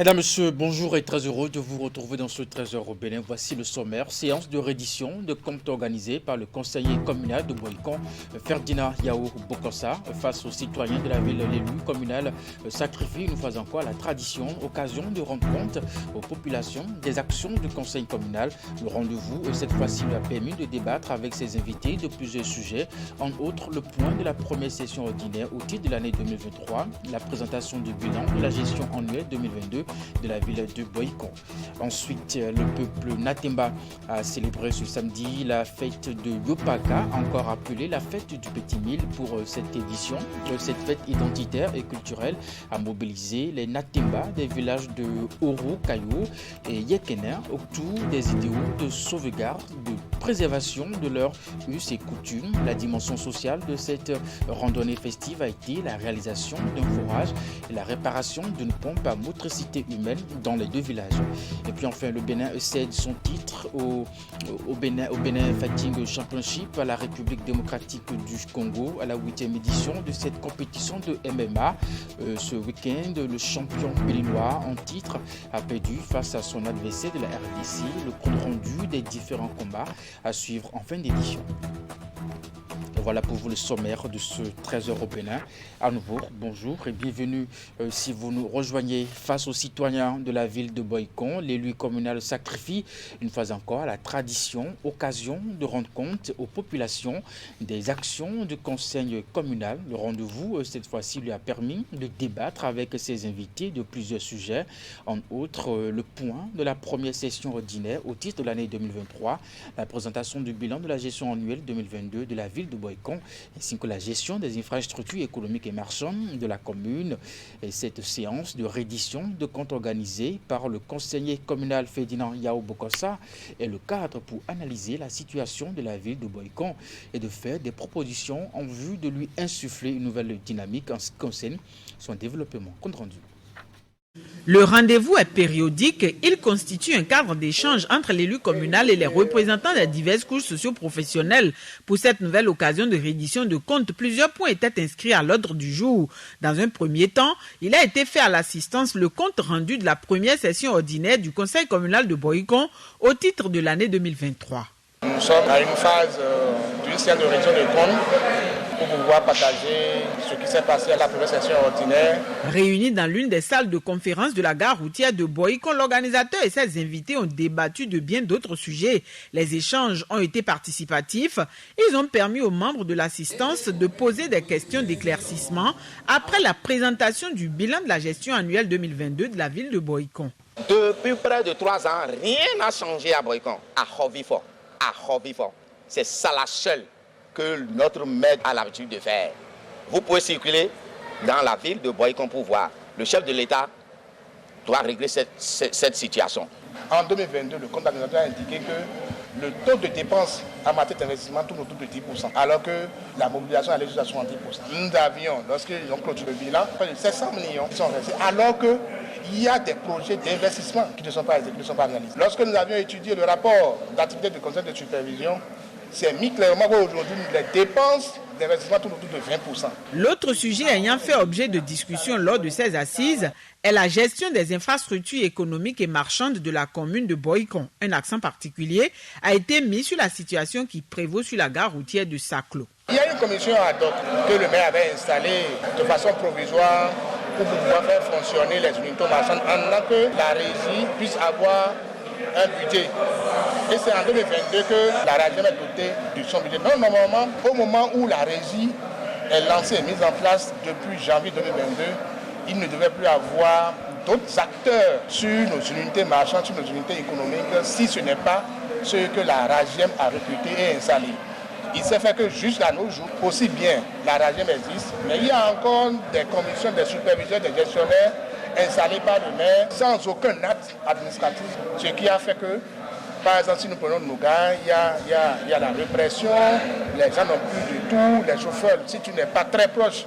Mesdames, Messieurs, bonjour et très heureux de vous retrouver dans ce Trésor au Bénin. Voici le sommaire. Séance de reddition de comptes organisée par le conseiller communal de Boïcon, Ferdinand Yao Bokossa, face aux citoyens de la ville. L'élu communal sacrifie une fois encore la tradition, occasion de rendre compte aux populations des actions du conseil communal. Le rendez-vous, cette fois-ci, lui a permis de débattre avec ses invités de plusieurs sujets, entre autres le point de la première session ordinaire au titre de l'année 2023, la présentation du bilan de la gestion annuelle 2022 de la ville de Boïcon. Ensuite, le peuple Natemba a célébré ce samedi la fête de Yopaka, encore appelée la fête du Petit Mille pour cette édition. Cette fête identitaire et culturelle a mobilisé les Natemba des villages de Oro, Kayo et Yekene autour des idéaux de sauvegarde, de préservation de leurs us et coutumes. La dimension sociale de cette randonnée festive a été la réalisation d'un forage et la réparation d'une pompe à motricité humaine dans les deux villages. Et puis enfin, le Bénin cède son titre au Bénin Fighting Championship à la République démocratique du Congo à la 8e édition de cette compétition de MMA. Ce week-end, le champion béninois en titre a perdu face à son adversaire de la RDC. Le compte rendu des différents combats à suivre en fin d'édition. Voilà pour vous le sommaire de ce Trésor au Bénin. À nouveau, bonjour et bienvenue si vous nous rejoignez face aux citoyens de la ville de Boïcon. L'élu communal sacrifie une fois encore la tradition, occasion de rendre compte aux populations des actions du conseil communal. Le rendez-vous, cette fois-ci, lui a permis de débattre avec ses invités de plusieurs sujets, entre autres le point de la première session ordinaire au titre de l'année 2023, la présentation du bilan de la gestion annuelle 2022 de la ville de Boïcon, ainsi que la gestion des infrastructures économiques et marchandes de la commune. Et cette séance de reddition de comptes organisée par le conseiller communal Ferdinand Yao Bokossa est le cadre pour analyser la situation de la ville de Boïcon et de faire des propositions en vue de lui insuffler une nouvelle dynamique en ce qui concerne son développement. Compte rendu. Le rendez-vous est périodique. Il constitue un cadre d'échange entre l'élu communal et les représentants des diverses couches socio-professionnelles. Pour cette nouvelle occasion de reddition de comptes, plusieurs points étaient inscrits à l'ordre du jour. Dans un premier temps, il a été fait à l'assistance le compte rendu de la première session ordinaire du conseil communal de Boïcon au titre de l'année 2023. Nous sommes à une phase d'une séance de reddition de comptes pour pouvoir partager ce qui s'est passé à la première session ordinaire. Réunis dans l'une des salles de conférence de la gare routière de Boïcon, l'organisateur et ses invités ont débattu de bien d'autres sujets. Les échanges ont été participatifs. Ils ont permis aux membres de l'assistance de poser des questions d'éclaircissement après la présentation du bilan de la gestion annuelle 2022 de la ville de Boïcon. Depuis près de 3 ans, rien n'a changé à Boïcon, à Hovifort. C'est ça la seule que notre maître a l'habitude de faire. Vous pouvez circuler dans la ville de Boïcon pour voir. Le chef de l'État doit régler cette situation. En 2022, le compte organisateur a indiqué que le taux de dépenses en matière d'investissement tourne autour de 10%, alors que la mobilisation allait jusqu'à 70%. Nous avions, lorsqu'ils ont clôturé le bilan, près de 700 millions qui sont restés, alors qu'il y a des projets d'investissement qui ne sont pas réalisés. Lorsque nous avions étudié le rapport d'activité du conseil de supervision, c'est mis clairement qu'aujourd'hui, les dépenses d'investissement tournent autour de 20%. L'autre sujet ayant fait objet de discussion lors de ces assises est la gestion des infrastructures économiques et marchandes de la commune de Boïcon. Un accent particulier a été mis sur la situation qui prévaut sur la gare routière de Saclo. Il y a une commission ad hoc que le maire avait installée de façon provisoire pour pouvoir faire fonctionner les unités marchandes en attendant que la régie puisse avoir un budget. Et c'est en 2022 que la régie est dotée de son budget. Donc normalement, au moment où la régie est lancée et mise en place depuis janvier 2022, il ne devait plus avoir d'autres acteurs sur nos unités marchandes, sur nos unités économiques, si ce n'est pas ce que la RAGEM a recruté et installé. Il s'est fait que jusqu'à nos jours, aussi bien la RAGEM existe, mais il y a encore des commissions, des superviseurs, des gestionnaires installés par le maire sans aucun acte administratif, ce qui a fait que, par exemple, si nous prenons nos gars, il y a la répression, les gens n'ont plus du tout, les chauffeurs, si tu n'es pas très proche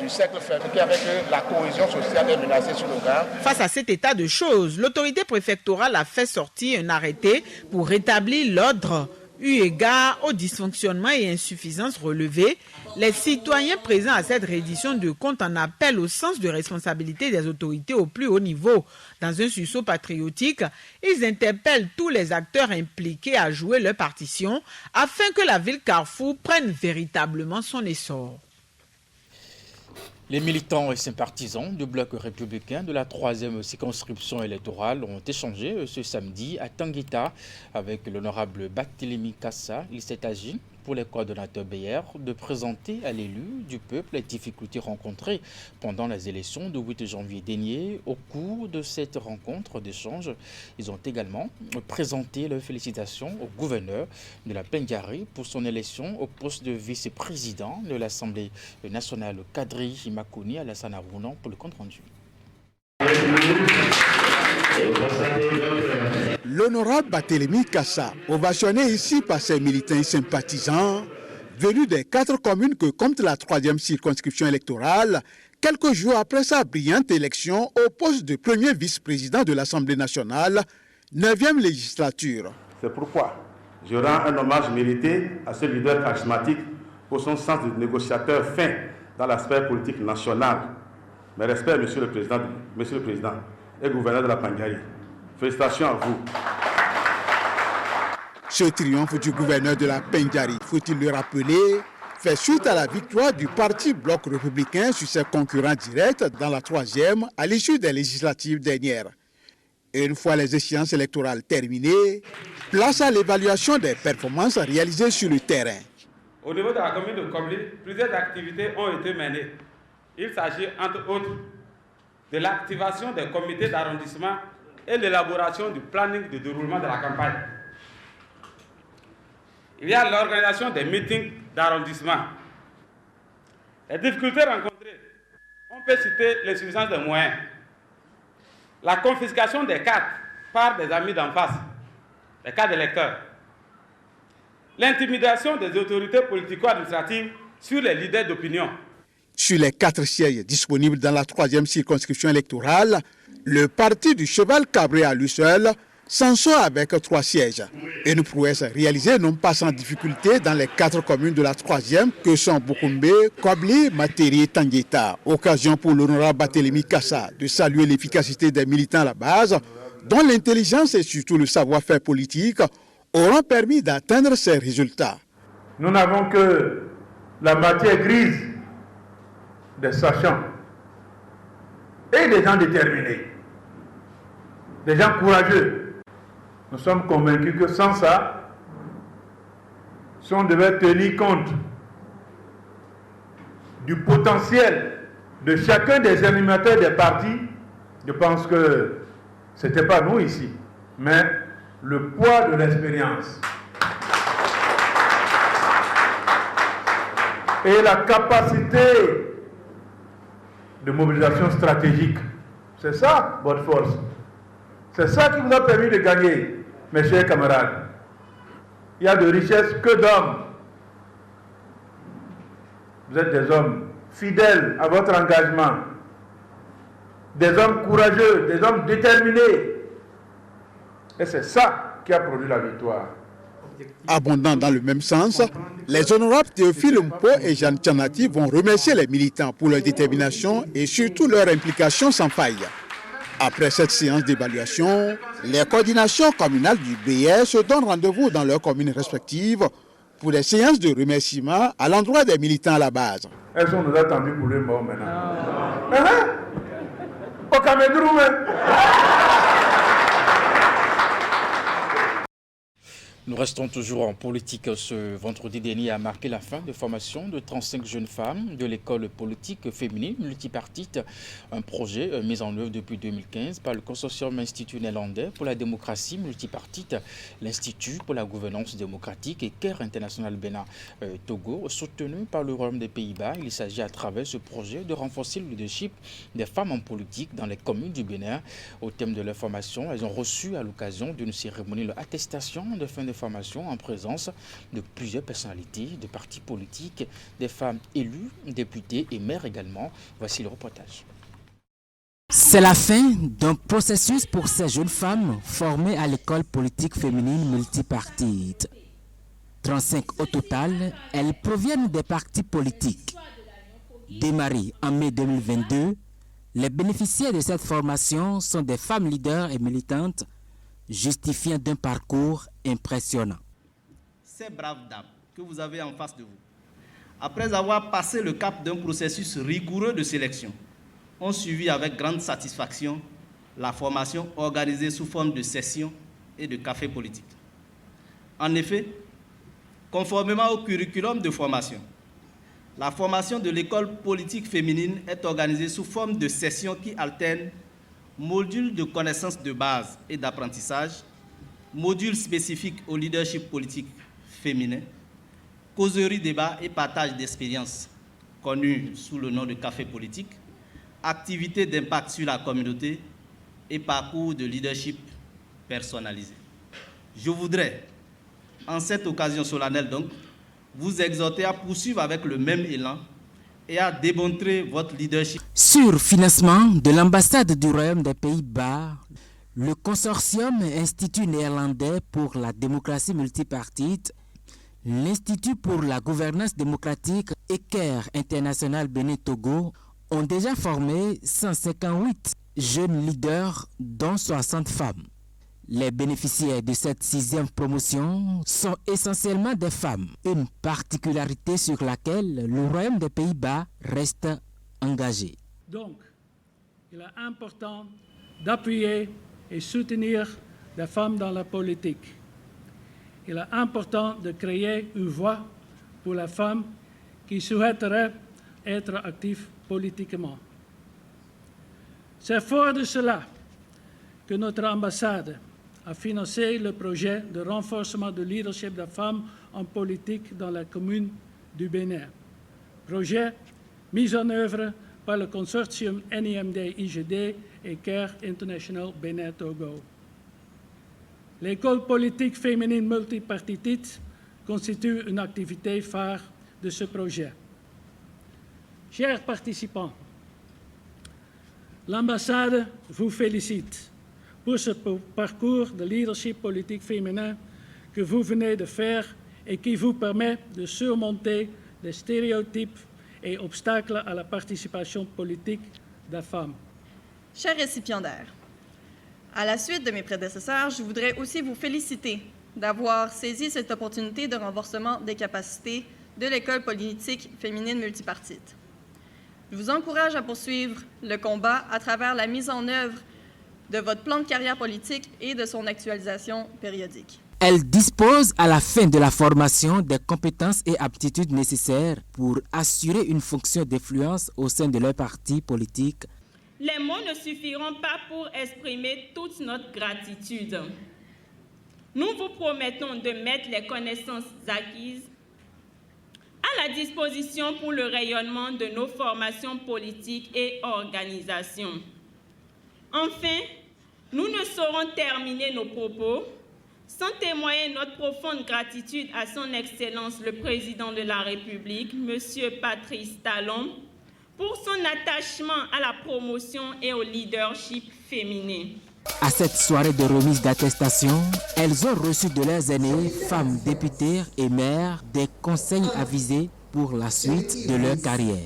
du cercle fermé, qui avec la cohésion sociale est menacée sur nos gars. Face à cet état de choses, l'autorité préfectorale a fait sortir un arrêté pour rétablir l'ordre. Eu égard aux dysfonctionnements et insuffisances relevés, les citoyens présents à cette reddition de comptes en appellent au sens de responsabilité des autorités au plus haut niveau. Dans un sursaut patriotique, ils interpellent tous les acteurs impliqués à jouer leur partition afin que la ville Carrefour prenne véritablement son essor. Les militants et sympathisants du bloc républicain de la 3e circonscription électorale ont échangé ce samedi à Tanguita avec l'honorable Barthélémy Kassa. Il s'est agi pour les coordonnateurs BR de présenter à l'élu du peuple les difficultés rencontrées pendant les élections du 8 janvier dernier. Au cours de cette rencontre d'échange, ils ont également présenté leurs félicitations au gouverneur de la Pengari pour son élection au poste de vice-président de l'Assemblée nationale, Kadri Makouni Alassane Arounan, pour le compte rendu. L'honorable Barthélémy Kassa, ovationné ici par ses militants et sympathisants, venus des 4 communes que compte la 3e circonscription électorale, quelques jours après sa brillante élection au poste de premier vice-président de l'Assemblée nationale, 9e législature. C'est pourquoi je rends un hommage mérité à ce leader charismatique pour son sens de négociateur fin dans l'aspect politique national. Mes respects, Monsieur le Président et gouverneur de la Pengari. Félicitations à vous. Ce triomphe du gouverneur de la Pengari, faut-il le rappeler, fait suite à la victoire du parti Bloc républicain sur ses concurrents directs dans la 3e à l'issue des législatives dernières. Et une fois les échéances électorales terminées, place à l'évaluation des performances réalisées sur le terrain. Au niveau de la commune de Kobli, plusieurs activités ont été menées. Il s'agit entre autres de l'activation des comités d'arrondissement et l'élaboration du planning de déroulement de la campagne. Il y a l'organisation des meetings d'arrondissement. Les difficultés rencontrées, on peut citer l'insuffisance des moyens, la confiscation des cartes par des amis d'en face, les cartes d'électeurs, l'intimidation des autorités politico-administratives sur les leaders d'opinion. Sur les 4 sièges disponibles dans la 3e circonscription électorale, le parti du cheval cabré à lui seul s'en sort avec 3 sièges. Une prouesse réalisée non pas sans difficulté dans les 4 communes de la 3e que sont Boukoumbe, Kobli, Materi et Tanguita. Occasion pour l'honorable Barthélémy Kassa de saluer l'efficacité des militants à la base, dont l'intelligence et surtout le savoir-faire politique auront permis d'atteindre ces résultats. Nous n'avons que la matière grise des sachants et des gens déterminés, des gens courageux. Nous sommes convaincus que sans ça, si on devait tenir compte du potentiel de chacun des animateurs des partis, je pense que ce n'était pas nous ici, mais le poids de l'expérience et la capacité de mobilisation stratégique. C'est ça, votre force. C'est ça qui vous a permis de gagner, mes chers camarades. Il y a de richesse que d'hommes. Vous êtes des hommes fidèles à votre engagement, des hommes courageux, des hommes déterminés. Et c'est ça qui a produit la victoire. Abondant dans le même sens, les honorables Théophile Mpo et Jeanne Tchanati vont remercier les militants pour leur détermination et surtout leur implication sans faille. Après cette séance d'évaluation, les coordinations communales du BR se donnent rendez-vous dans leurs communes respectives pour des séances de remerciements à l'endroit des militants à la base. Elles sont nous attendues pour les morts maintenant. Au Cameroun, Nous restons toujours en politique. Ce vendredi dernier a marqué la fin de formation de 35 jeunes femmes de l'école politique féminine multipartite, un projet mis en œuvre depuis 2015 par le consortium Institut néerlandais pour la démocratie multipartite, l'Institut pour la gouvernance démocratique et CARE International Bénin Togo, soutenu par le Royaume des Pays-Bas. Il s'agit à travers ce projet de renforcer le leadership des femmes en politique dans les communes du Bénin. Au thème de leur formation, elles ont reçu à l'occasion d'une cérémonie leur attestation de fin de formation en présence de plusieurs personnalités de partis politiques, des femmes élues, députées et maires également. Voici le reportage. C'est la fin d'un processus pour ces jeunes femmes formées à l'école politique féminine multipartite. 35 au total, elles proviennent des partis politiques. Démarrée en mai 2022, les bénéficiaires de cette formation sont des femmes leaders et militantes, justifiant d'un parcours impressionnant. Ces braves dames que vous avez en face de vous, après avoir passé le cap d'un processus rigoureux de sélection, ont suivi avec grande satisfaction la formation organisée sous forme de sessions et de cafés politiques. En effet, conformément au curriculum de formation, la formation de l'école politique féminine est organisée sous forme de sessions qui alternent modules de connaissances de base et d'apprentissage, modules spécifiques au leadership politique féminin, causerie, débat et partage d'expériences connus sous le nom de café politique, activités d'impact sur la communauté et parcours de leadership personnalisé. Je voudrais, en cette occasion solennelle donc, vous exhorter à poursuivre avec le même élan et à démontrer votre leadership. Sur financement de l'ambassade du Royaume des Pays-Bas, le consortium Institut néerlandais pour la démocratie multipartite, l'Institut pour la gouvernance démocratique et CARE International Bénin-Togo ont déjà formé 158 jeunes leaders, dont 60 femmes. Les bénéficiaires de cette 6e promotion sont essentiellement des femmes, une particularité sur laquelle le Royaume des Pays-Bas reste engagé. Donc, il est important d'appuyer et soutenir les femmes dans la politique. Il est important de créer une voie pour les femmes qui souhaiteraient être actives politiquement. C'est fort de cela que notre ambassade a financé le projet de renforcement du leadership des femmes en politique dans la commune du Bénin. Projet mis en œuvre par le consortium NIMD-IGD et CARE International Bénin-Togo. L'école politique féminine multipartite constitue une activité phare de ce projet. Chers participants, l'ambassade vous félicite pour ce parcours de leadership politique féminin que vous venez de faire et qui vous permet de surmonter les stéréotypes et obstacles à la participation politique des femmes. Chers récipiendaires, à la suite de mes prédécesseurs, je voudrais aussi vous féliciter d'avoir saisi cette opportunité de renforcement des capacités de l'école politique féminine multipartite. Je vous encourage à poursuivre le combat à travers la mise en œuvre de votre plan de carrière politique et de son actualisation périodique. Elles disposent à la fin de la formation des compétences et aptitudes nécessaires pour assurer une fonction d'influence au sein de leur parti politique. Les mots ne suffiront pas pour exprimer toute notre gratitude. Nous vous promettons de mettre les connaissances acquises à la disposition pour le rayonnement de nos formations politiques et organisations. Enfin, nous ne saurons terminer nos propos sans témoigner notre profonde gratitude à son Excellence le Président de la République, M. Patrice Talon, pour son attachement à la promotion et au leadership féminin. À cette soirée de remise d'attestation, elles ont reçu de leurs aînés, femmes députées et maires, des conseils avisés pour la suite de leur carrière.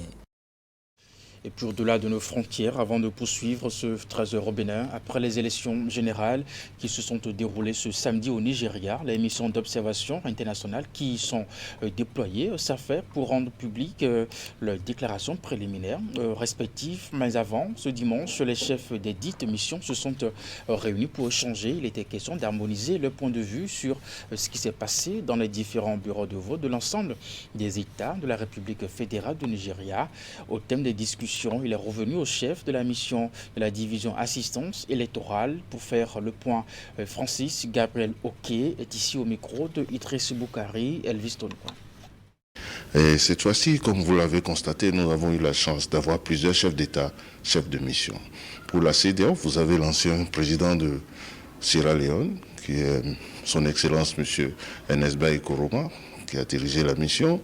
Et puis au-delà de nos frontières, avant de poursuivre ce 13h au Bénin, après les élections générales qui se sont déroulées ce samedi au Nigeria, les missions d'observation internationales qui y sont déployées s'affairent pour rendre publiques leurs déclarations préliminaires respectives. Mais avant, ce dimanche, les chefs des dites missions se sont réunis pour échanger. Il était question d'harmoniser le point de vue sur ce qui s'est passé dans les différents bureaux de vote de l'ensemble des États de la République fédérale du Nigeria. Au thème des discussions, il est revenu au chef de la mission de la division assistance électorale pour faire le point. Francis Gabriel Oké est ici au micro de Idriss Boukari, Elvis Tonqua. Et cette fois-ci, comme vous l'avez constaté, nous avons eu la chance d'avoir plusieurs chefs d'État, chefs de mission. Pour la CEDEAO, vous avez l'ancien président de Sierra Leone, qui est son Excellence M. Enesba Koroma, qui a dirigé la mission.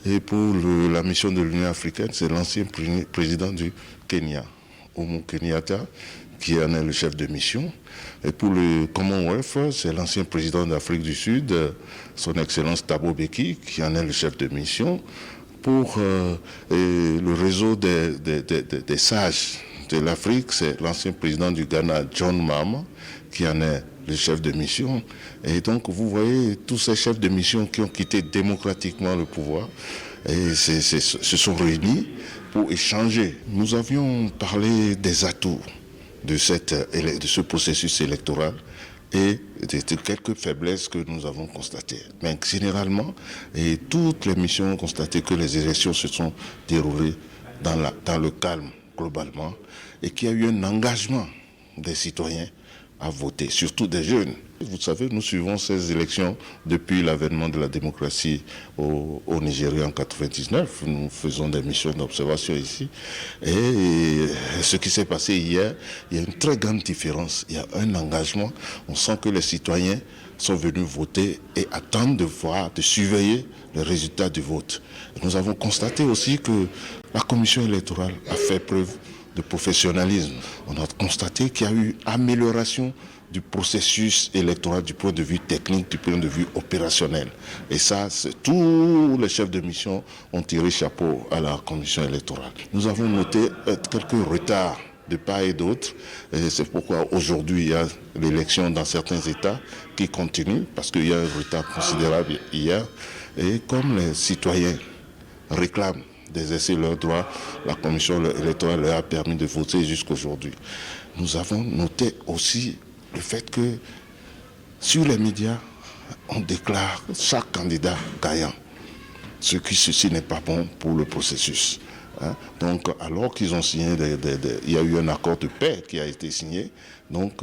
Et pour la mission de l'Union africaine, c'est l'ancien président du Kenya, Uhuru Kenyatta, qui en est le chef de mission. Et pour le Commonwealth, c'est l'ancien président d'Afrique du Sud, son Excellence Thabo Mbeki, qui en est le chef de mission. Pour le réseau des sages de l'Afrique, c'est l'ancien président du Ghana, John Mahama, qui en est le chef de mission. Et donc, vous voyez, tous ces chefs de mission qui ont quitté démocratiquement le pouvoir et se sont réunis pour échanger. Nous avions parlé des atouts de ce processus électoral et de quelques faiblesses que nous avons constatées. Mais généralement, et toutes les missions ont constaté que les élections se sont déroulées dans le calme globalement et qu'il y a eu un engagement des citoyens à voter, surtout des jeunes. Vous savez, nous suivons ces élections depuis l'avènement de la démocratie au Nigeria en 1999. Nous faisons des missions d'observation ici. Et ce qui s'est passé hier, il y a une très grande différence. Il y a un engagement. On sent que les citoyens sont venus voter et attendent de voir, de surveiller les résultats du vote. Nous avons constaté aussi que la commission électorale a fait preuve de professionnalisme. On a constaté qu'il y a eu amélioration du processus électoral du point de vue technique, du point de vue opérationnel. Et ça, tous les chefs de mission ont tiré chapeau à la commission électorale. Nous avons noté quelques retards de part et d'autre. Et c'est pourquoi aujourd'hui, il y a l'élection dans certains États qui continue, parce qu'il y a un retard considérable hier. Et comme les citoyens réclament d'exercer leurs droits, la commission électorale leur a permis de voter jusqu'aujourd'hui. Nous avons noté aussi le fait que sur les médias, on déclare chaque candidat gagnant. Ceci n'est pas bon pour le processus. Donc, alors qu'ils ont signé, il y a eu un accord de paix qui a été signé. Donc,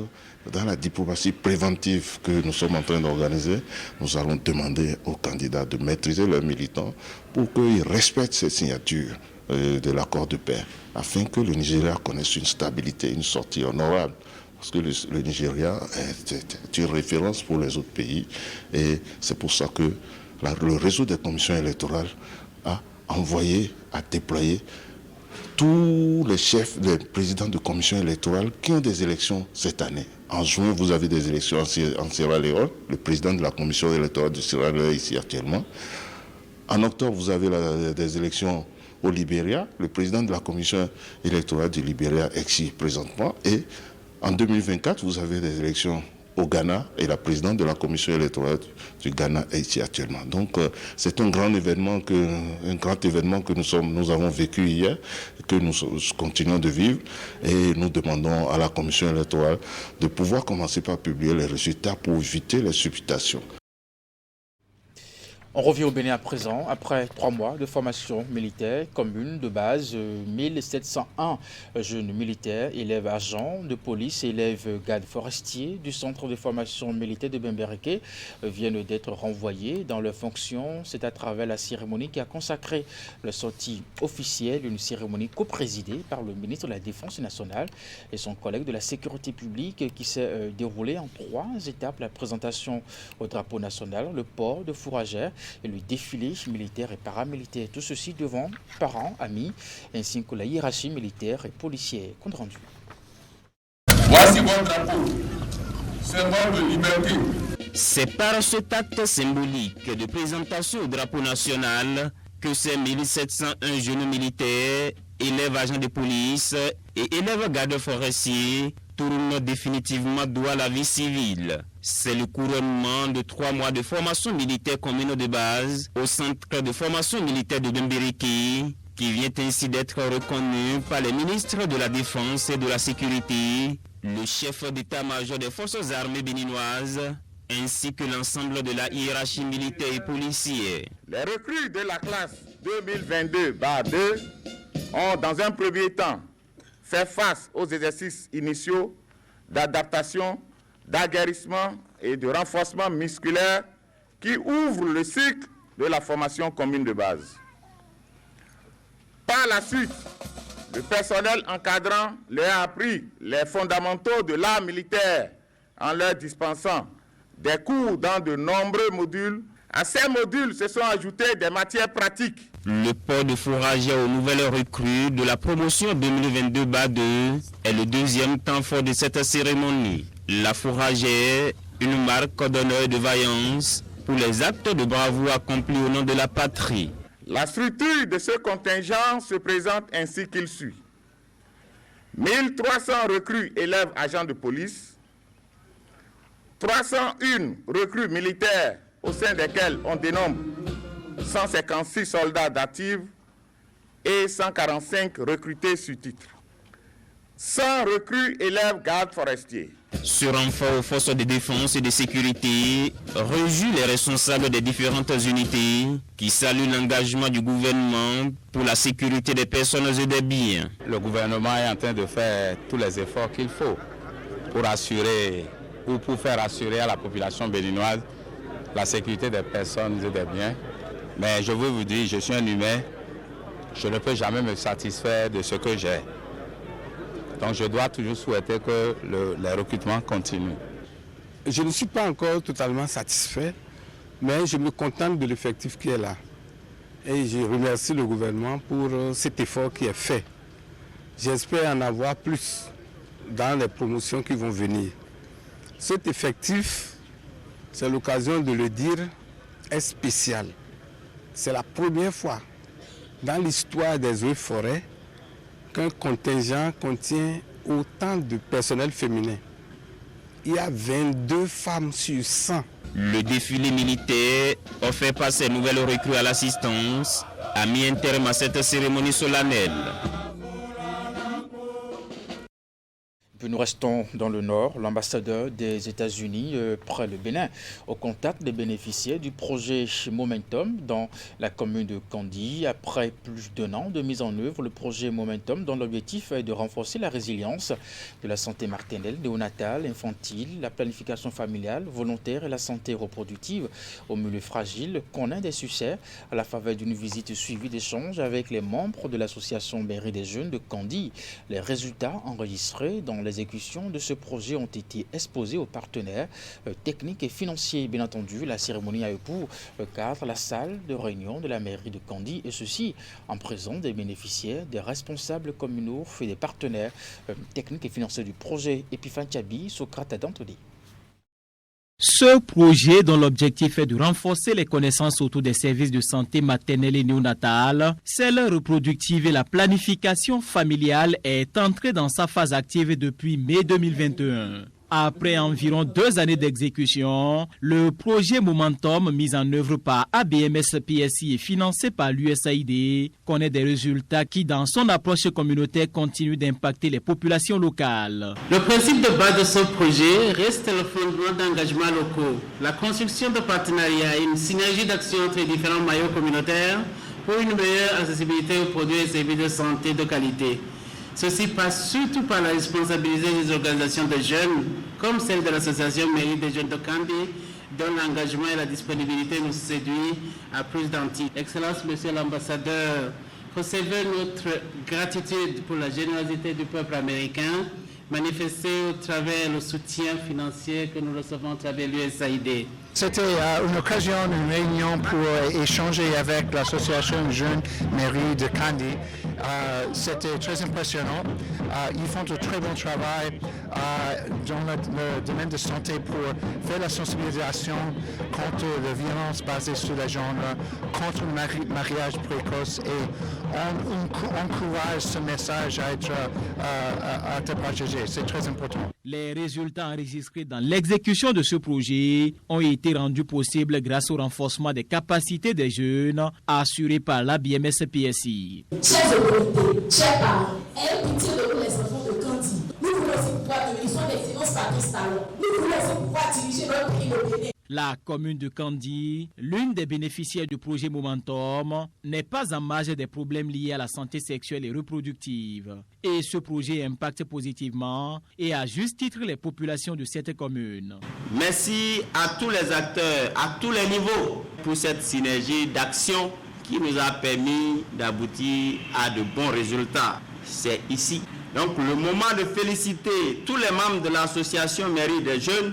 dans la diplomatie préventive que nous sommes en train d'organiser, nous allons demander aux candidats de maîtriser leurs militants pour qu'ils respectent ces signatures de l'accord de paix, afin que le Nigeria connaisse une stabilité, une sortie honorable. Parce que le Nigeria est une référence pour les autres pays. Et c'est pour ça que le réseau des commissions électorales a envoyé, a déployé tous les chefs, les présidents de commissions électorales qui ont des élections cette année. En juin, vous avez des élections en Sierra Leone. Le président de la commission électorale de Sierra Leone est ici actuellement. En octobre, vous avez des élections au Libéria. Le président de la commission électorale du Libéria est ici présentement. Et en 2024, vous avez des élections au Ghana et la présidente de la commission électorale du Ghana est ici actuellement. Donc c'est un grand événement que nous avons vécu hier et que nous continuons de vivre, et nous demandons à la commission électorale de pouvoir commencer par publier les résultats pour éviter les supputations. On revient au Bénin à présent. Après 3 mois de formation militaire commune de base, 1701 jeunes militaires, élèves agents de police et élèves gardes forestiers du centre de formation militaire de Bembereke viennent d'être renvoyés dans leurs fonctions. C'est à travers la cérémonie qui a consacré la sortie officielle, une cérémonie coprésidée par le ministre de la Défense nationale et son collègue de la Sécurité publique qui s'est déroulée en 3 étapes. La présentation au drapeau national, le port de fourragère et le défilé militaire et paramilitaire. Tout ceci devant parents, amis, ainsi que la hiérarchie militaire et policière. Compte rendu. Voici votre drapeau, symbole de liberté. C'est par cet acte symbolique de présentation au drapeau national que ces 1701 jeunes militaires, élèves agents de police et élèves gardes forestiers tournent définitivement droit à la vie civile. C'est le couronnement de 3 mois de formation militaire commune de base au centre de formation militaire de Bembereke, qui vient ainsi d'être reconnu par les ministres de la Défense et de la Sécurité, le chef d'état-major des forces armées béninoises, ainsi que l'ensemble de la hiérarchie militaire et policière. Les recrues de la classe 2022-2 ont, dans un premier temps, fait face aux exercices initiaux d'adaptation, d'aguerrissement et de renforcement musculaire qui ouvrent le cycle de la formation commune de base. Par la suite, le personnel encadrant leur a appris les fondamentaux de l'art militaire en leur dispensant des cours dans de nombreux modules. À ces modules se sont ajoutés des matières pratiques Le port de fourragère aux nouvelles recrues de la promotion 2022-2 est le deuxième temps fort de cette cérémonie. La fourragère, une marque d'honneur et de vaillance pour les actes de bravoure accomplis au nom de la patrie. La structure de ce contingent se présente ainsi qu'il suit. 1300 recrues élèves agents de police, 301 recrues militaires au sein desquelles on dénombre 156 soldats d'actifs et 145 recrutés sur titre. 100 recrues élèves gardes forestiers. Ce renfort aux forces de défense et de sécurité réjouit les responsables des différentes unités qui saluent l'engagement du gouvernement pour la sécurité des personnes et des biens. Le gouvernement est en train de faire tous les efforts qu'il faut pour assurer ou pour faire assurer à la population béninoise la sécurité des personnes et des biens. Mais je veux vous dire, je suis un humain, je ne peux jamais me satisfaire de ce que j'ai. Donc je dois toujours souhaiter que les recrutements continuent. Je ne suis pas encore totalement satisfait, mais je me contente de l'effectif qui est là. Et je remercie le gouvernement pour cet effort qui est fait. J'espère en avoir plus dans les promotions qui vont venir. Cet effectif, c'est l'occasion de le dire, est spécial. C'est la première fois dans l'histoire des eaux et forêts qu'un contingent contient autant de personnel féminin. Il y a 22 femmes sur 100. Le défilé militaire offert par ces nouvelles recrues à l'assistance a mis un terme à cette cérémonie solennelle. Nous restons dans le Nord. L'ambassadeur des États-Unis près le Bénin au contact des bénéficiaires du projet Momentum dans la commune de Kandji. Après plus d'1 an de mise en œuvre, le projet Momentum dont l'objectif est de renforcer la résilience de la santé maternelle, néonatale, infantile, la planification familiale, volontaire et la santé reproductive au milieu fragile connaît des succès à la faveur d'une visite suivie d'échanges avec les membres de l'association Mairie des Jeunes de Kandji. Les résultats enregistrés dans l'exécution de ce projet ont été exposés aux partenaires techniques et financiers. Bien entendu, la cérémonie a eu pour cadre la salle de réunion de la mairie de Kandji, et ceci en présence des bénéficiaires, des responsables communaux et des partenaires techniques et financiers du projet. Epiphan Tchabi, Socrate Dantoli. Ce projet, dont l'objectif est de renforcer les connaissances autour des services de santé maternelle et néonatale, celle reproductive et la planification familiale, est entré dans sa phase active depuis mai 2021. Après environ 2 années d'exécution, le projet Momentum, mis en œuvre par ABMS PSI et financé par l'USAID, connaît des résultats qui, dans son approche communautaire, continuent d'impacter les populations locales. Le principe de base de ce projet reste le fondement d'engagements locaux, la construction de partenariats et une synergie d'action entre les différents maillons communautaires pour une meilleure accessibilité aux produits et services de santé de qualité. Ceci passe surtout par la responsabilisation des organisations de jeunes, comme celle de l'association Mairie des Jeunes de Kandji, dont l'engagement et la disponibilité nous séduisent à plus d'anti. Excellence, Monsieur l'ambassadeur, recevez notre gratitude pour la générosité du peuple américain, manifestée au travers le soutien financier que nous recevons à travers l'USAID. C'était une occasion, une réunion pour échanger avec l'association Jeunes Mairie de Kandji. C'était très impressionnant. Ils font un très bon travail dans le domaine de santé pour faire la sensibilisation contre la violence basée sur le genre, contre le mariage précoce, et on encourage ce message à être partagé. C'est très important. Les résultats enregistrés dans l'exécution de ce projet ont été rendus possibles grâce au renforcement des capacités des jeunes assurés par la BMS PSI. Chers autorités, chers parents, ayez pitié de nous les enfants de Kandji. Nous voulons aussi pouvoir devenir des finances pakistanais. Nous voulons aussi pouvoir diriger notre pays au Bénin. La commune de Kandji, l'une des bénéficiaires du projet Momentum, n'est pas en marge des problèmes liés à la santé sexuelle et reproductive. Et ce projet impacte positivement et à juste titre les populations de cette commune. Merci à tous les acteurs, à tous les niveaux, pour cette synergie d'action qui nous a permis d'aboutir à de bons résultats. C'est ici. Donc le moment de féliciter tous les membres de l'association Mairie des Jeunes,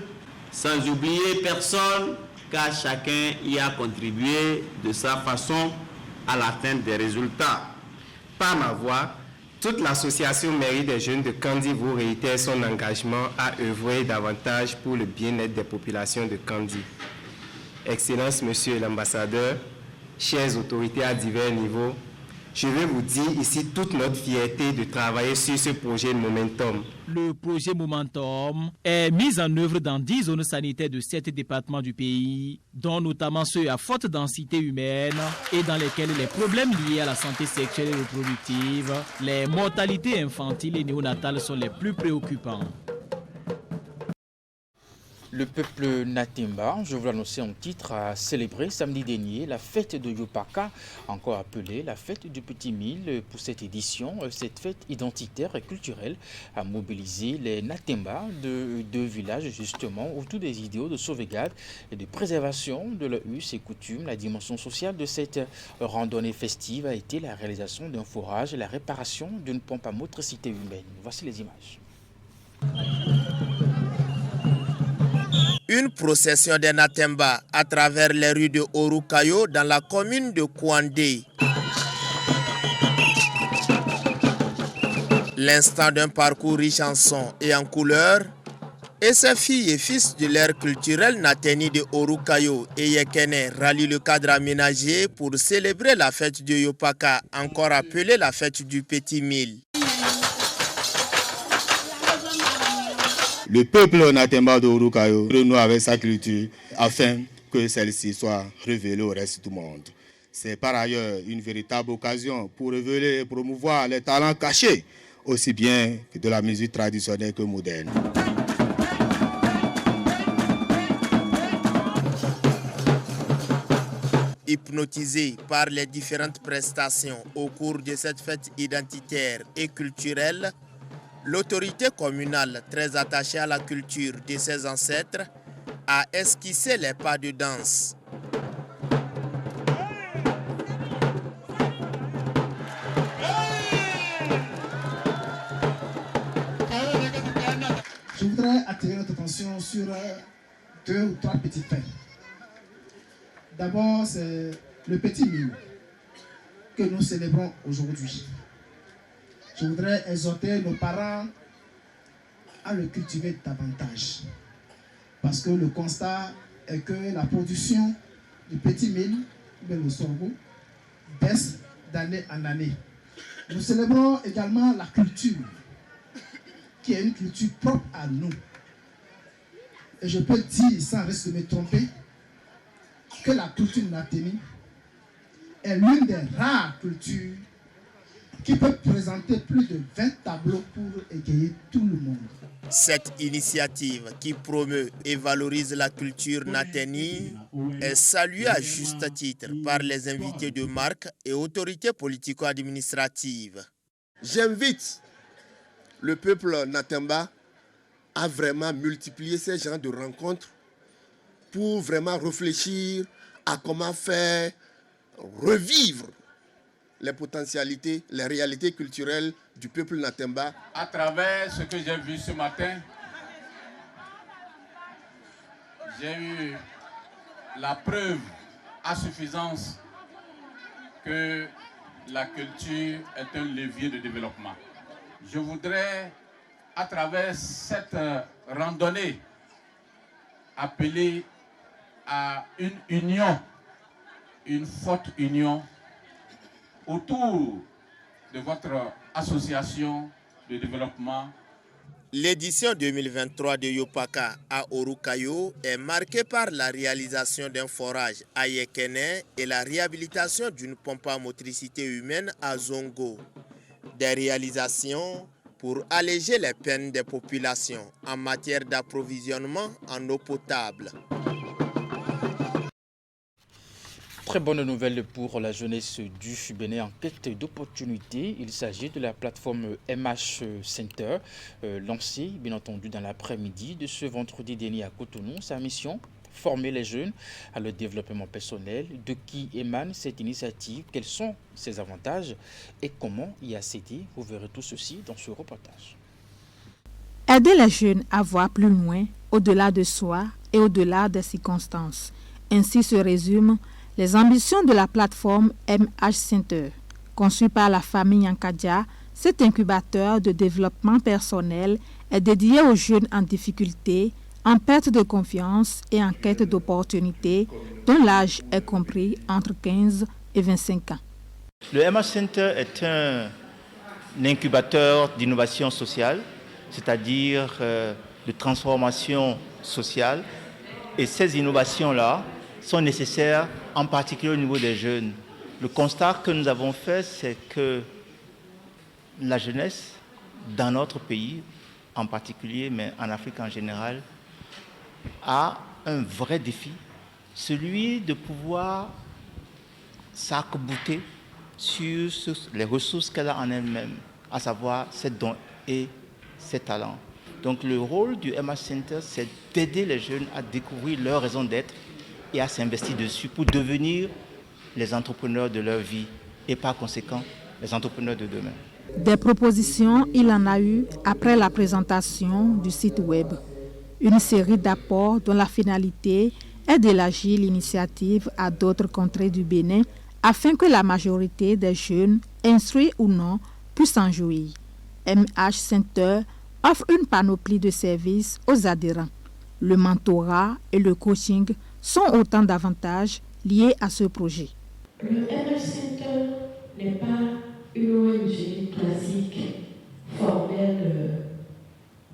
sans oublier personne, car chacun y a contribué de sa façon à l'atteinte des résultats. Par ma voix, toute l'association Mairie des Jeunes de Kandi vous réitère son engagement à œuvrer davantage pour le bien-être des populations de Kandi. Excellence, Monsieur l'ambassadeur, chères autorités à divers niveaux, je veux vous dire ici toute notre fierté de travailler sur ce projet Momentum. Le projet Momentum est mis en œuvre dans 10 zones sanitaires de 7 départements du pays, dont notamment ceux à forte densité humaine et dans lesquels les problèmes liés à la santé sexuelle et reproductive, les mortalités infantiles et néonatales sont les plus préoccupants. Le peuple Natemba, je vous l'annonçais en titre, a célébré samedi dernier la fête de Yopaka, encore appelée la fête du Petit Mille. Pour cette édition, cette fête identitaire et culturelle a mobilisé les Natemba de deux villages justement autour des idéaux de sauvegarde et de préservation de leurs us et coutumes. La dimension sociale de cette randonnée festive a été la réalisation d'un forage et la réparation d'une pompe à motricité humaine. Voici les images. Une procession des Natemba à travers les rues de Orukayo dans la commune de Kouandé. L'instant d'un parcours riche en sons et en couleurs, et ses filles et fils de l'ère culturelle Nateni de Orukayo et Yekene rallient le cadre aménagé pour célébrer la fête de Yopaka, encore appelée la fête du Petit Mille. Le peuple Natemba de Orukayo renoue avec sa culture afin que celle-ci soit révélée au reste du monde. C'est par ailleurs une véritable occasion pour révéler et promouvoir les talents cachés, aussi bien que de la musique traditionnelle que moderne. Hypnotisé par les différentes prestations au cours de cette fête identitaire et culturelle, l'autorité communale, très attachée à la culture de ses ancêtres, a esquissé les pas de danse. Je voudrais attirer notre attention sur 2 ou 3 petits faits. D'abord, c'est le Petit Mille que nous célébrons aujourd'hui. Je voudrais exhorter nos parents à le cultiver davantage. Parce que le constat est que la production du Petit Mille, le sorgho, baisse d'année en année. Nous célébrons également la culture, qui est une culture propre à nous. Et je peux dire, sans risque de me tromper, que la culture Nateni est l'une des rares cultures qui peut présenter plus de 20 tableaux pour égayer tout le monde. Cette initiative qui promeut et valorise la culture Nateni est saluée à juste titre par les invités de marque et autorités politico-administratives. J'invite le peuple Natemba à vraiment multiplier ces genres de rencontres pour vraiment réfléchir à comment faire revivre les potentialités, les réalités culturelles du peuple Natemba. À travers ce que j'ai vu ce matin, j'ai eu la preuve à suffisance que la culture est un levier de développement. Je voudrais, à travers cette randonnée, appeler à une union, une forte union autour de votre association de développement. L'édition 2023 de Yopaka à Orukayo est marquée par la réalisation d'un forage à Yekene et la réhabilitation d'une pompe à motricité humaine à Zongo. Des réalisations pour alléger les peines des populations en matière d'approvisionnement en eau potable. Très bonne nouvelle pour la jeunesse du Bénin en quête d'opportunités. Il s'agit de la plateforme MH Center, lancée bien entendu dans l'après-midi de ce vendredi dernier à Cotonou. Sa mission, former les jeunes à leur développement personnel. De qui émane cette initiative? Quels sont ses avantages et comment y accéder? Vous verrez tout ceci dans ce reportage. Aider les jeunes à voir plus loin, au-delà de soi et au-delà des circonstances. Ainsi se résume les ambitions de la plateforme MH Center. Conçu par la famille Nkadia, cet incubateur de développement personnel est dédié aux jeunes en difficulté, en perte de confiance et en quête d'opportunités, dont l'âge est compris entre 15 et 25 ans. Le MH Center est un incubateur d'innovation sociale, c'est-à-dire de transformation sociale. Et ces innovations-là sont nécessaires, en particulier au niveau des jeunes. Le constat que nous avons fait, c'est que la jeunesse, dans notre pays en particulier, mais en Afrique en général, a un vrai défi, celui de pouvoir s'arc-bouter sur les ressources qu'elle a en elle-même, à savoir ses dons et ses talents. Donc le rôle du MH Center, c'est d'aider les jeunes à découvrir leur raison d'être et à s'investir dessus pour devenir les entrepreneurs de leur vie et par conséquent les entrepreneurs de demain. Des propositions, il en a eu après la présentation du site web. Une série d'apports dont la finalité est d'élargir l'initiative à d'autres contrées du Bénin afin que la majorité des jeunes, instruits ou non, puissent en jouir. MH Center offre une panoplie de services aux adhérents. Le mentorat et le coaching sont autant d'avantages liés à ce projet. Le MH Center n'est pas une ONG classique, formelle,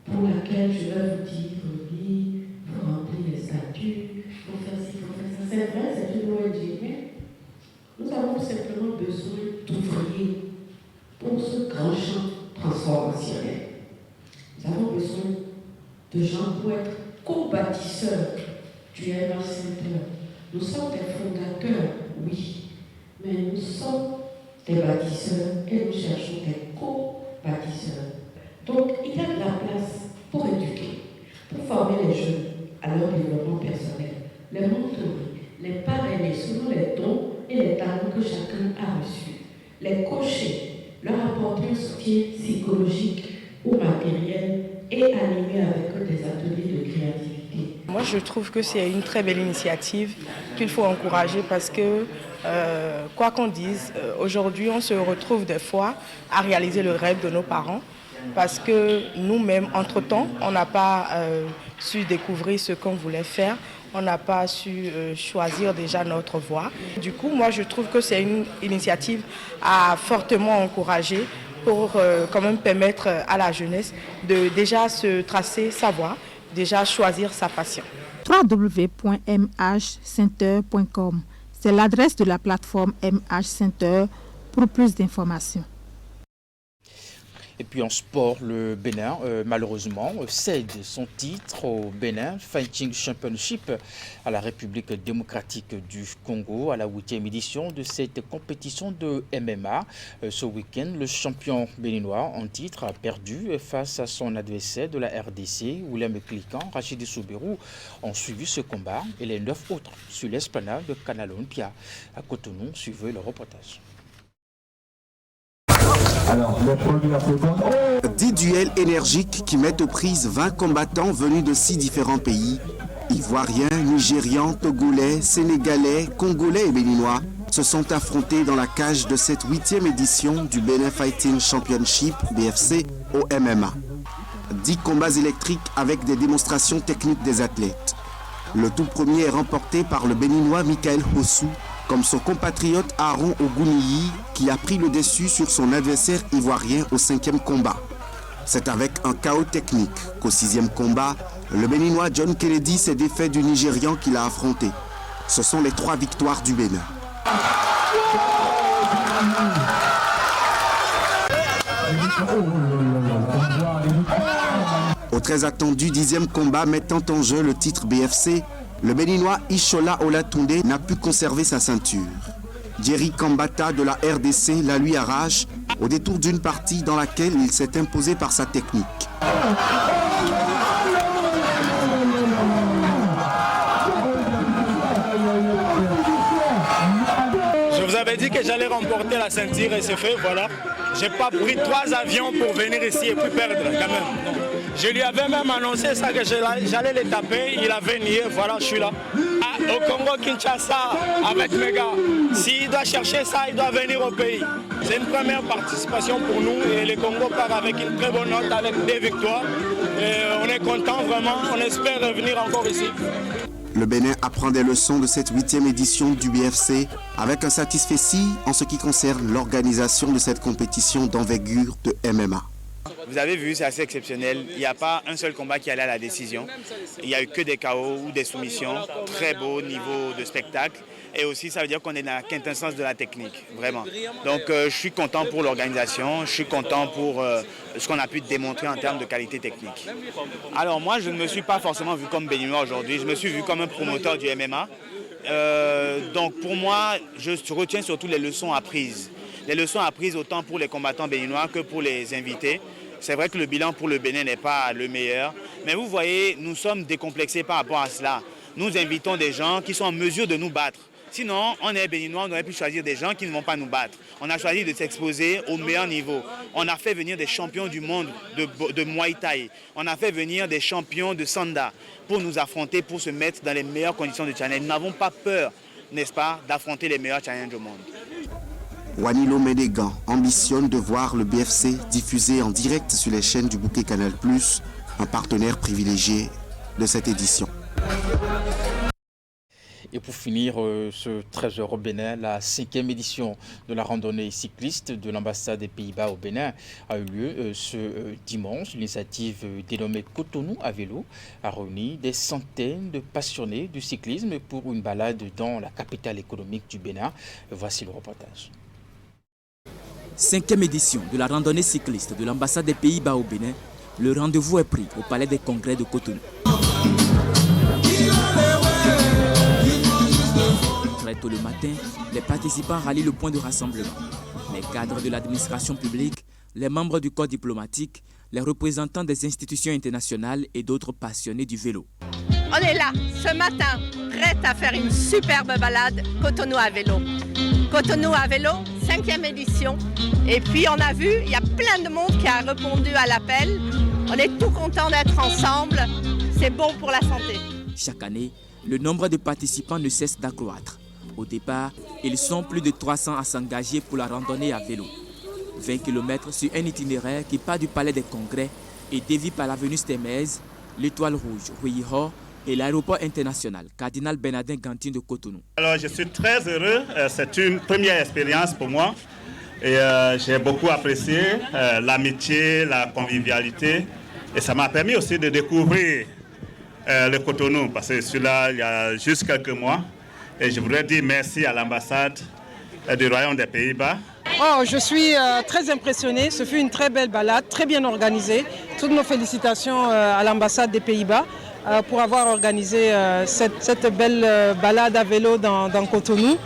pour laquelle je vais vous dire, oui, il faut remplir les statuts, il faut faire ci, il faut faire ça. C'est vrai, c'est une ONG, mais nous avons simplement besoin d'ouvriers pour ce grand champ transformationnel. Nous avons besoin de gens pour être co-bâtisseurs du MH Center. Nous sommes des fondateurs, oui, mais nous sommes des bâtisseurs et nous cherchons des co-bâtisseurs. Donc, il y a de la place pour éduquer, pour former les jeunes à leur développement personnel, les mentorer, les parrainer selon les dons et les talents que chacun a reçus, les coacher, leur apporter un soutien psychologique ou matériel et animer avec eux des ateliers de créativité. Moi, je trouve que c'est une très belle initiative qu'il faut encourager parce que, quoi qu'on dise, aujourd'hui, on se retrouve des fois à réaliser le rêve de nos parents parce que nous-mêmes, entre-temps, on n'a pas su découvrir ce qu'on voulait faire. On n'a pas su choisir déjà notre voie. Du coup, moi, je trouve que c'est une initiative à fortement encourager pour quand même permettre à la jeunesse de déjà se tracer sa voie, déjà choisir sa passion. www.mhcenter.com, c'est l'adresse de la plateforme MH Center pour plus d'informations. Et puis en sport, le Bénin, malheureusement, cède son titre au Bénin Fighting Championship à la République démocratique du Congo à la 8e édition de cette compétition de MMA. Ce week-end, le champion béninois en titre a perdu face à son adversaire de la RDC, William Klikan, Rachidi Soubirou, ont suivi ce combat et les 9 autres sur l'esplanade de Canal Olympia. À Cotonou, suivez le reportage. 10 duels énergiques qui mettent aux prises 20 combattants venus de 6 différents pays. Ivoiriens, Nigérians, Togolais, Sénégalais, Congolais et Béninois se sont affrontés dans la cage de cette 8e édition du Bénin Fighting Championship, BFC, au MMA. 10 combats électriques avec des démonstrations techniques des athlètes. Le tout premier est remporté par le Béninois Michael Hossou, comme son compatriote Aaron Ogouniyi, qui a pris le dessus sur son adversaire ivoirien au 5e combat. C'est avec un chaos technique qu'au 6e combat, le Béninois John Kennedy s'est défait du Nigérian qu'il a affronté. Ce sont les 3 victoires du Bénin. Au très attendu 10e combat mettant en jeu le titre BFC, le Béninois Ishola Olatunde n'a pu conserver sa ceinture. Jerry Kambata de la RDC la lui arrache au détour d'une partie dans laquelle il s'est imposé par sa technique. Je vous avais dit que j'allais remporter la ceinture et c'est fait, voilà. J'ai pas pris 3 avions pour venir ici et puis perdre quand même. Non. Je lui avais même annoncé ça que j'allais les taper, il avait nié, voilà, je suis là. au Congo-Kinshasa avec mes gars. S'il doit chercher ça, il doit venir au pays. C'est une première participation pour nous et le Congo part avec une très bonne note, avec 2 victoires. Et on est content vraiment, on espère revenir encore ici. Le Bénin apprend des leçons de cette 8e édition du BFC avec un satisfecit en ce qui concerne l'organisation de cette compétition d'envergure de MMA. Vous avez vu, c'est assez exceptionnel. Il n'y a pas un seul combat qui allait à la décision. Il n'y a eu que des KO ou des soumissions. Très beau niveau de spectacle. Et aussi, ça veut dire qu'on est dans la quintessence de la technique, vraiment. Donc, je suis content pour l'organisation. Je suis content pour ce qu'on a pu démontrer en termes de qualité technique. Alors, moi, je ne me suis pas forcément vu comme béninois aujourd'hui. Je me suis vu comme un promoteur du MMA. Donc, pour moi, je retiens surtout les leçons apprises. Les leçons apprises autant pour les combattants béninois que pour les invités. C'est vrai que le bilan pour le Bénin n'est pas le meilleur. Mais vous voyez, nous sommes décomplexés par rapport à cela. Nous invitons des gens qui sont en mesure de nous battre. Sinon, on est béninois, on aurait pu choisir des gens qui ne vont pas nous battre. On a choisi de s'exposer au meilleur niveau. On a fait venir des champions du monde de Muay Thai. On a fait venir des champions de Sanda pour nous affronter, pour se mettre dans les meilleures conditions de challenge. Nous n'avons pas peur, n'est-ce pas, d'affronter les meilleurs challenges au monde. Wanilo Ménégan ambitionne de voir le BFC diffusé en direct sur les chaînes du Bouquet Canal+, un partenaire privilégié de cette édition. Et pour finir ce 13h au Bénin, la 5e édition de la randonnée cycliste de l'ambassade des Pays-Bas au Bénin a eu lieu ce dimanche. L'initiative dénommée Cotonou à vélo a réuni des centaines de passionnés du cyclisme pour une balade dans la capitale économique du Bénin. Voici le reportage. 5e édition de la randonnée cycliste de l'ambassade des Pays-Bas au Bénin, le rendez-vous est pris au palais des congrès de Cotonou. Très tôt le matin, les participants rallient le point de rassemblement. Les cadres de l'administration publique, les membres du corps diplomatique, les représentants des institutions internationales et d'autres passionnés du vélo. On est là, ce matin, prêts à faire une superbe balade Cotonou à vélo. Cotonou à vélo, 5e édition. Et puis on a vu, il y a plein de monde qui a répondu à l'appel. On est tout contents d'être ensemble. C'est bon pour la santé. Chaque année, le nombre de participants ne cesse d'accroître. Au départ, ils sont plus de 300 à s'engager pour la randonnée à vélo. 20 km sur un itinéraire qui part du palais des congrès et dévie par l'avenue Stémez, l'Étoile Rouge, Ruiho et l'aéroport international Cardinal Bernardin Gantin de Cotonou. Alors je suis très heureux, c'est une première expérience pour moi et j'ai beaucoup apprécié l'amitié, la convivialité et ça m'a permis aussi de découvrir le Cotonou parce que je suis là il y a juste quelques mois et je voudrais dire merci à l'ambassade du Royaume des Pays-Bas. Oh, je suis très impressionnée, ce fut une très belle balade, très bien organisée. Toutes nos félicitations à l'ambassade des Pays-Bas pour avoir organisé cette belle balade à vélo dans Cotonou.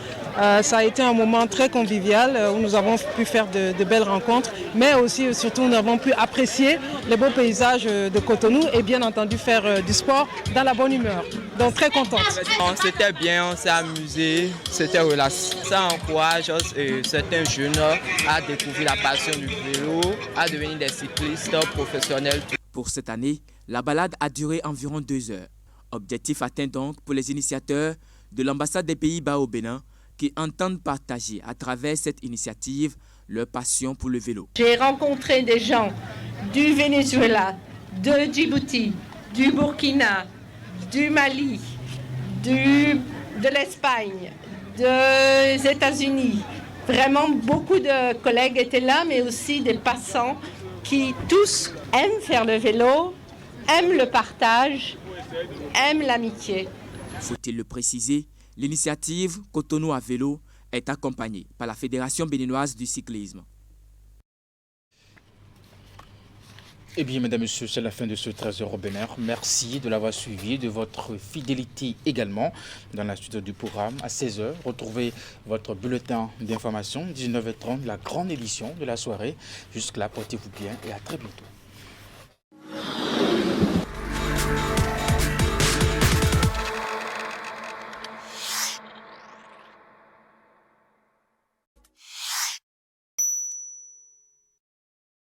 Ça a été un moment très convivial où nous avons pu faire de belles rencontres, mais aussi surtout nous avons pu apprécier les beaux paysages de Cotonou et bien entendu faire du sport dans la bonne humeur. Donc très contente. C'était bien, on s'est amusé, c'était relax. Ça encourage certains jeunes à découvrir la passion du vélo, à devenir des cyclistes professionnels. Pour cette année, la balade a duré environ 2 heures. Objectif atteint donc pour les initiateurs de l'ambassade des Pays-Bas au Bénin qui entendent partager à travers cette initiative leur passion pour le vélo. J'ai rencontré des gens du Venezuela, de Djibouti, du Burkina, du Mali, de l'Espagne, des États-Unis. Vraiment, beaucoup de collègues étaient là, mais aussi des passants qui tous aiment faire le vélo, aiment le partage, aiment l'amitié. Faut-il le préciser, l'initiative Cotonou à vélo est accompagnée par la Fédération béninoise du cyclisme. Eh bien, mesdames et messieurs, c'est la fin de ce 13h au Bénin. Merci de l'avoir suivi, de votre fidélité également. Dans la suite du programme, à 16h, retrouvez votre bulletin d'information, 19h30, la grande édition de la soirée. Jusque-là, portez-vous bien et à très bientôt.